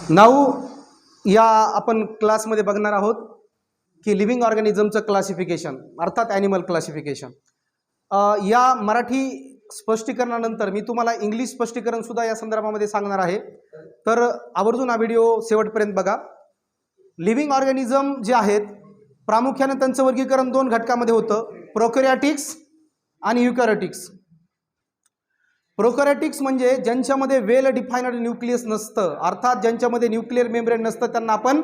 नाऊ या आपण क्लासमध्ये बघणार आहोत की लिव्हिंग ऑर्गॅनिझमचं क्लासिफिकेशन अर्थात ॲनिमल क्लासिफिकेशन। या मराठी स्पष्टीकरणानंतर मी तुम्हाला इंग्लिश स्पष्टीकरणसुद्धा या संदर्भामध्ये सांगणार आहे, तर आवर्जून हा व्हिडिओ शेवटपर्यंत बघा। लिव्हिंग ऑर्गॅनिझम जे आहेत प्रामुख्याने त्यांचं वर्गीकरण दोन घटकामध्ये होतं, प्रोकॅरियोटिक्स आणि युकॅरियोटिक्स। प्रोकॅरियोटिक्स म्हणजे ज्यांच्यामध्ये वेल डिफाइन्ड न्यूक्लियस नसतं, अर्थात ज्यांच्यामध्ये न्यूक्लियर मेम्ब्रेन नसतं त्यांना आपण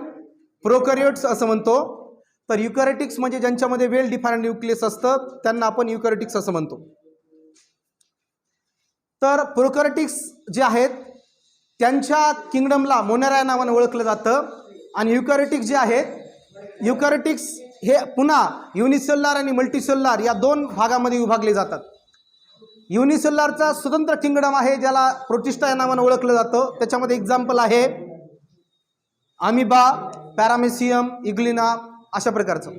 प्रोकॅरियोट्स असं म्हणतो। तर युकॅरियोटिक्स म्हणजे ज्यांच्यामध्ये वेल डिफाइन्ड न्यूक्लियस असतं त्यांना आपण युकॅरियोटिक्स असं म्हणतो। तर प्रोकॅरियोटिक्स जे आहेत त्यांच्या किंगडमला मोनेरा या नावाने ओळखलं जातं आणि युकॅरियोटिक्स जे आहेत युकॅरियोटिक्स हे पुन्हा युनिसेल्युलर आणि मल्टीसेल्युलर या दोन भागामध्ये विभागले जातात। युनिसेल्युलरचा स्वतंत्र किंगडम आहे ज्याला प्रोटिस्टा या नावाने ओळखलं जातं। त्याच्यामध्ये एक्झाम्पल आहे अमिबा, पॅरामेसियम, इग्लिना अशा प्रकारचं।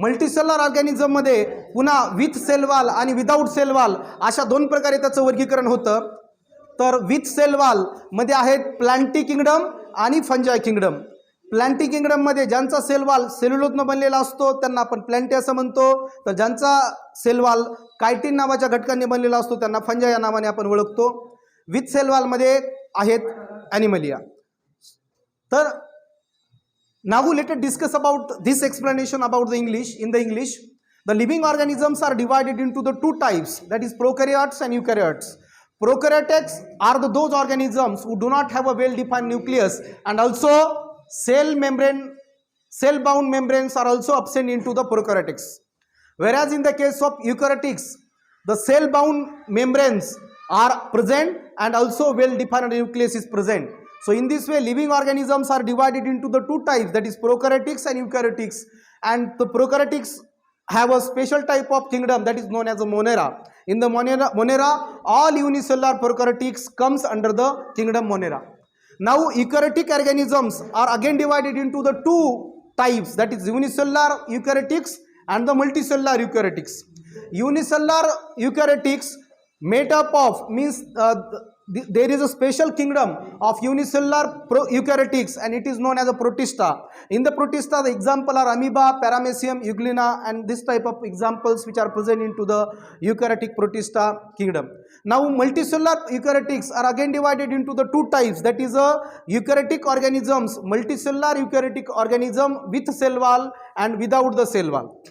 मल्टीसेल्युलर ऑर्गॅनिझममध्ये पुन्हा विथ सेल वॉल आणि विदाऊट सेल वॉल अशा दोन प्रकारे त्याचं वर्गीकरण होतं। तर विथ सेल वॉल मध्ये आहेत प्लांटी किंगडम आणि फंजाई किंगडम। प्लांटी किंगडम मध्ये ज्यांचा सेल वॉल सेल्युलोजनं बनलेला असतो त्यांना आपण प्लांटी असं म्हणतो, तर ज्यांचा सेल वॉल कायटिन नावाच्या घटकांनी बनलेला असतो त्यांना फंजाई या नावाने आपण ओळखतो। विथ सेल वॉल मध्ये आहेत ॲनिमलिया। तर now let us discuss about this explanation about the English. In the English, the living organisms are divided into the two types, that is prokaryotes and eukaryotes. Prokaryotes are those organisms who do not have a well defined nucleus, and also cell bound membranes are also absent into the prokaryotics. Whereas in the case of eukaryotics, the cell bound membranes are present and also well defined nucleus is present. So in this way living organisms are divided into the two types, that is prokaryotics and eukaryotics, and the prokaryotics have a special type of kingdom that is known as a monera. In the monera all unicellular prokaryotics comes under the kingdom monera. Now eukaryotic organisms are again divided into the two types, that is unicellular eukaryotics and the multicellular eukaryotics. Unicellular eukaryotics made up of means there is a special kingdom of unicellular eukaryotics and it is known as a protista. In the protista the example are amoeba, paramecium, euglena and this type of examples which are present into the eukaryotic protista kingdom. Now multicellular eukaryotics are again divided into the two types, that is a eukaryotic organisms, multicellular eukaryotic organism with cell wall and without the cell wall.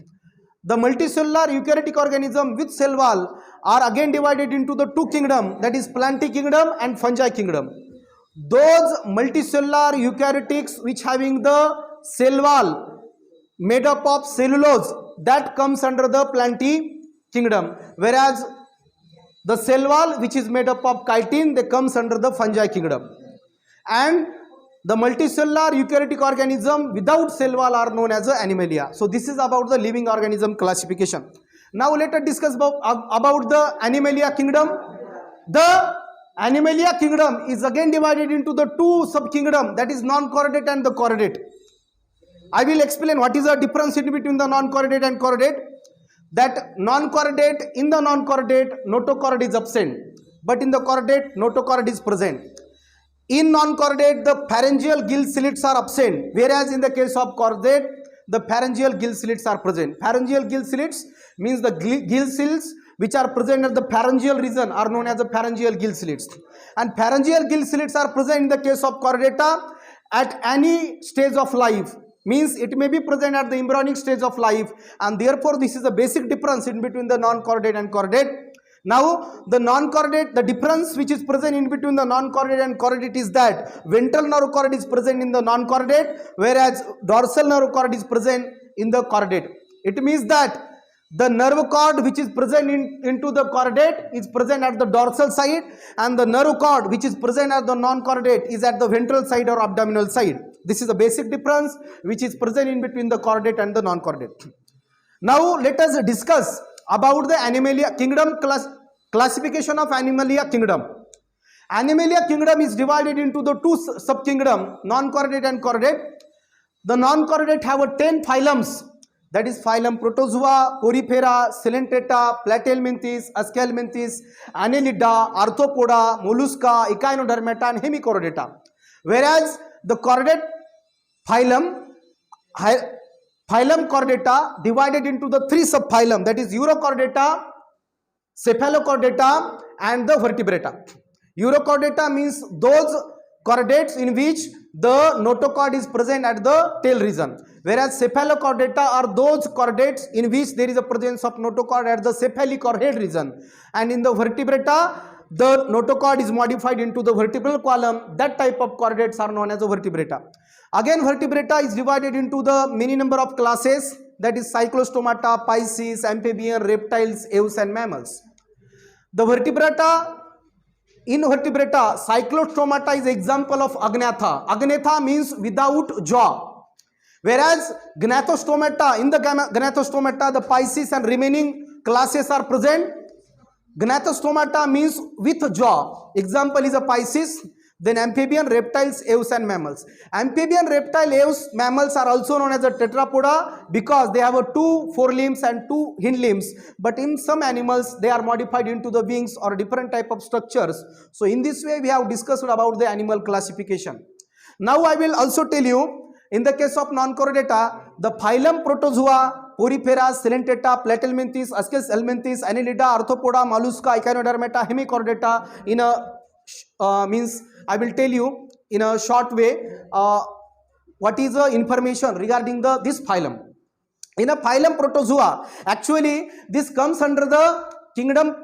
The multicellular eukaryotic organism with cell wall are again divided into the two kingdom, that is planty kingdom and fungi kingdom. Those multicellular eukaryotics which having the cell wall made up of cellulose, that comes under the planty kingdom, whereas the cell wall which is made up of chitin, they comes under the fungi kingdom. And the multicellular eukaryotic organism without cell wall are known as animalia. So this is about the living organism classification. Now let us discuss about the animalia kingdom. The animalia kingdom is again divided into the two subkingdom, that is non-chordate and the chordate. I will explain what is the difference in between the non-chordate and chordate. That non-chordate, in the non-chordate notochord is absent, but in the chordate notochord is present. In non-chordate the pharyngeal gill slits are absent, whereas in the case of chordate the pharyngeal gill slits are present. Pharyngeal gill slits means the gill slits which are present at the pharyngeal region are known as the pharyngeal gill slits, and pharyngeal gill slits are present in the case of chordata at any stage of life, means it may be present at the embryonic stage of life, and therefore this is the basic difference in between the non-chordate and chordate. Now the non-chordate, the difference which is present in between the non-chordate and chordate is that ventral nerve cord is present in the non-chordate, whereas dorsal nerve cord is present in the chordate. It means that the nerve cord which is present into the chordate is present at the dorsal side, and the nerve cord which is present at the non-chordate is at the ventral side or abdominal side. This is the basic difference which is present in between the chordate and the non-chordate. Now let us discuss about the animalia kingdom classification of animalia kingdom. Animalia kingdom is divided into the two subkingdom, non-chordate and chordate. The non-chordate have 10 phylums, that is phylum Protozoa, Porifera, Coelenterata, Platelminthis, Aschelminthis, Annelida, Arthropoda, Mollusca, Echinodermata and Hemichordata. Whereas the chordate phylum chordata divided into the three subphylum, that is Urochordata, Cephalochordata and the Vertebrata. Urochordata means those chordates in which the notochord is present at the tail region, whereas Cephalochordata are those chordates in which there is a presence of notochord at the cephalic or head region, and in the Vertebrata the notochord is modified into the vertebral column. That type of chordates are known as a Vertebrata. Again, Vertebrata is divided into the many number of classes, that is Cyclostomata, Pisces, amphibian, reptiles, aves and mammals. The Vertebrata, in Vertebrata, Cyclostomata is example of Agnatha. Agnatha means without jaw, whereas Gnathostomata, in the Gnathostomata the Pisces and remaining classes are present. Gnathostomata means with jaw, example is a Pisces. Then amphibian, reptiles, aves and mammals. Amphibian, reptile, aves, mammals are also known as a tetrapoda because they have a 2 forelimbs and 2 hind limbs, but in some animals they are modified into the wings or different type of structures. So in this way we have discussed about the animal classification. Now I will also tell you, in the case of non-chordata, the phylum Protozoa, Porifera, Silentata, Platelminthis, Ascus helminthes, Annelida, Arthropoda, Mollusca, Echinodermata, Hemichordata. In a I will tell you in a short way what is the information regarding this phylum. In a phylum Protozoa, actually this comes under the kingdom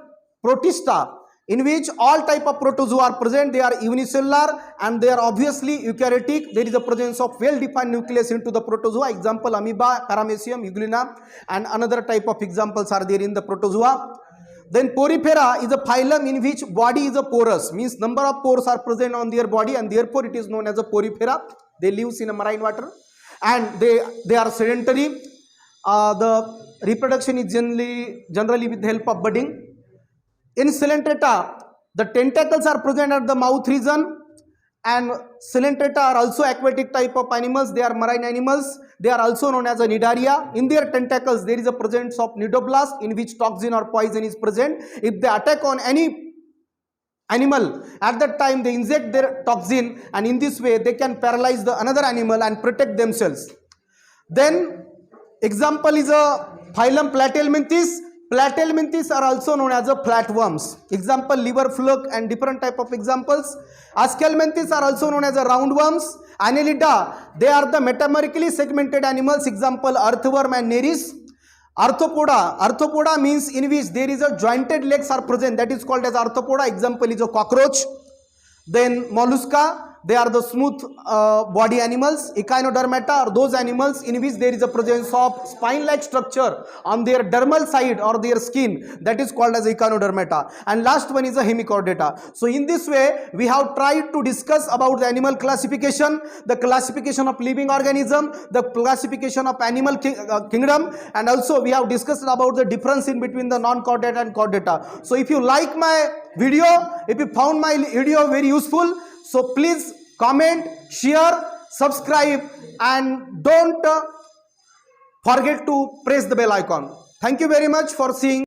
Protista, in which all type of protozoa are present. They are unicellular and they are obviously eukaryotic. There is a presence of well-defined nucleus into the protozoa. Example, amoeba, paramecium, euglena, and another type of examples are there in the protozoa. Then Porifera is a phylum in which body is a porous, means number of pores are present on their body, and therefore it is known as a Porifera. They live in a marine water and they are sedentary. The reproduction is generally with the help of budding. In Silentata, the tentacles are present at the mouth region, and Silentata are also aquatic type of animals. They are marine animals. They are also known as a Cnidaria. In their tentacles there is a presence of nidoblast in which toxin or poison is present. If they attack on any animal, at that time they inject their toxin, and in this way they can paralyze the another animal and protect themselves. Then example is a phylum Platelminthis. Platelminthis are also known as a flatworms. Example, liver fluke and different type of examples. Aschelminthes are also known as a roundworms. Annelida, they are the metamerically segmented animals. Example, earthworm and Nereis. Arthropoda means in which there is a jointed legs are present, that is called as arthropoda. Example is a cockroach. Then mollusca, they are the smooth body animals. Echinodermata are those animals in which there is a presence of spine-like structure on their dermal side or their skin, that is called as Echinodermata. And last one is a Hemichordata. So in this way we have tried to discuss about the animal classification, the classification of living organism, the classification of animal kingdom, and also we have discussed about the difference in between the non-chordata and chordata. So if you like my video, if you found my video very useful, so please comment, share, subscribe, and don't forget to press the bell icon. Thank you very much for seeing.